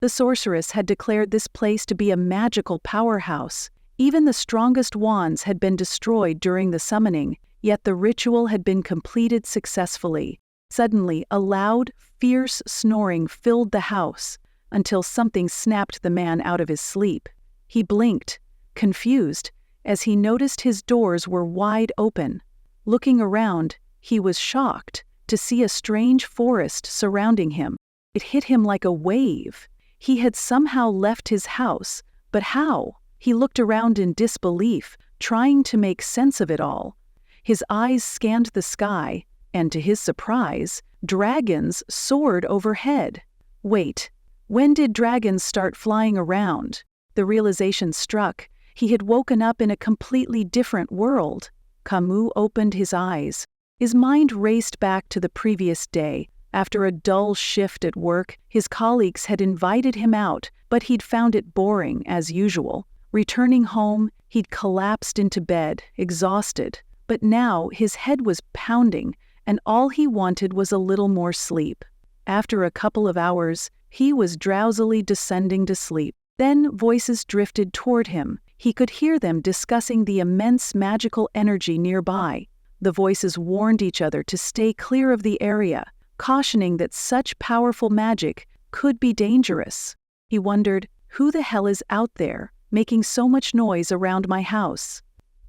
The sorceress had declared this place to be a magical powerhouse. Even the strongest wands had been destroyed during the summoning, yet the ritual had been completed successfully. Suddenly, a loud, fierce snoring filled the house, until something snapped the man out of his sleep. He blinked, confused, as he noticed his doors were wide open. Looking around, he was shocked to see a strange forest surrounding him. It hit him like a wave. He had somehow left his house, but how? He looked around in disbelief, trying to make sense of it all. His eyes scanned the sky, and to his surprise, dragons soared overhead. Wait, when did dragons start flying around? The realization struck. He had woken up in a completely different world. Camus opened his eyes. His mind raced back to the previous day. After a dull shift at work, his colleagues had invited him out, but he'd found it boring as usual. Returning home, he'd collapsed into bed, exhausted. But now his head was pounding, and all he wanted was a little more sleep. After a couple of hours, he was drowsily descending to sleep. Then voices drifted toward him. He could hear them discussing the immense magical energy nearby. The voices warned each other to stay clear of the area, cautioning that such powerful magic could be dangerous. He wondered, who the hell is out there, making so much noise around my house?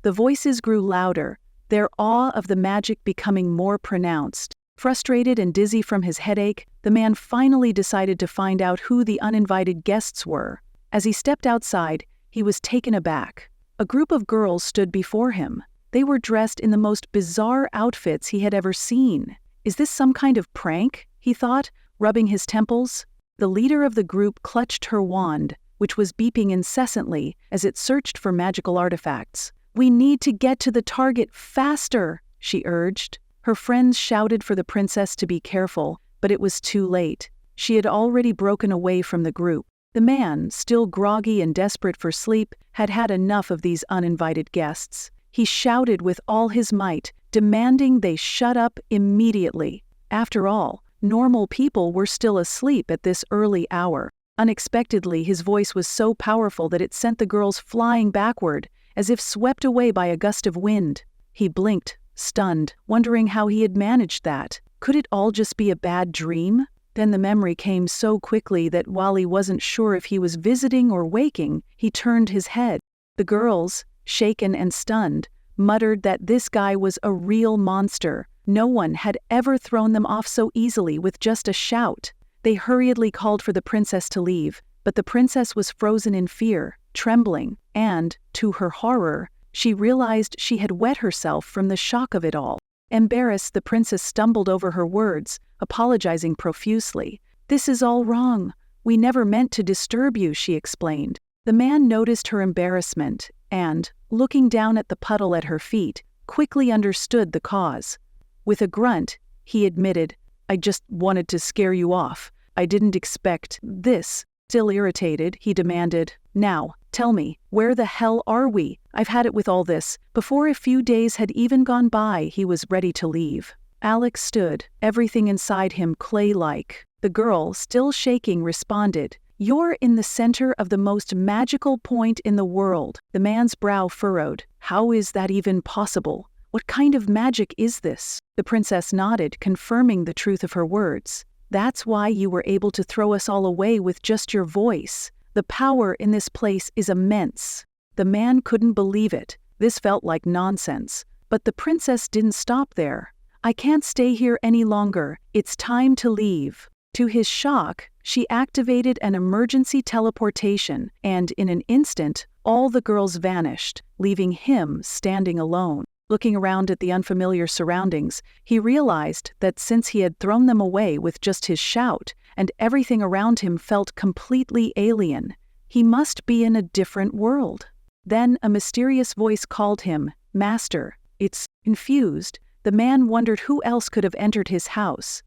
The voices grew louder, their awe of the magic becoming more pronounced. Frustrated and dizzy from his headache, the man finally decided to find out who the uninvited guests were. As he stepped outside, he was taken aback. A group of girls stood before him. They were dressed in the most bizarre outfits he had ever seen. Is this some kind of prank? He thought, rubbing his temples. The leader of the group clutched her wand, which was beeping incessantly as it searched for magical artifacts. "We need to get to the target faster," she urged. Her friends shouted for the princess to be careful, but it was too late. She had already broken away from the group. The man, still groggy and desperate for sleep, had had enough of these uninvited guests. He shouted with all his might, demanding they shut up immediately. After all, normal people were still asleep at this early hour. Unexpectedly, his voice was so powerful that it sent the girls flying backward, as if swept away by a gust of wind. He blinked, stunned, wondering how he had managed that. Could it all just be a bad dream? Then the memory came so quickly that while he wasn't sure if he was visiting or waking, he turned his head. The girls, shaken and stunned, muttered that this guy was a real monster. No one had ever thrown them off so easily with just a shout. They hurriedly called for the princess to leave, but the princess was frozen in fear, trembling, and, to her horror, she realized she had wet herself from the shock of it all. Embarrassed, the princess stumbled over her words, apologizing profusely. "This is all wrong. We never meant to disturb you," she explained. The man noticed her embarrassment and, looking down at the puddle at her feet, quickly understood the cause. With a grunt, he admitted, "I just wanted to scare you off. I didn't expect this." Still irritated, he demanded, "Now, tell me, where the hell are we? I've had it with all this." Before a few days had even gone by, he was ready to leave. Alex stood, everything inside him clay-like. The girl, still shaking, responded, "You're in the center of the most magical point in the world." The man's brow furrowed. "How is that even possible? What kind of magic is this?" The princess nodded, confirming the truth of her words. "That's why you were able to throw us all away with just your voice. The power in this place is immense." The man couldn't believe it. This felt like nonsense. But the princess didn't stop there. "I can't stay here any longer. It's time to leave." To his shock, she activated an emergency teleportation, and in an instant, all the girls vanished, leaving him standing alone. Looking around at the unfamiliar surroundings, he realized that since he had thrown them away with just his shout, and everything around him felt completely alien, he must be in a different world. Then a mysterious voice called him, "Master." Confused, the man wondered who else could have entered his house.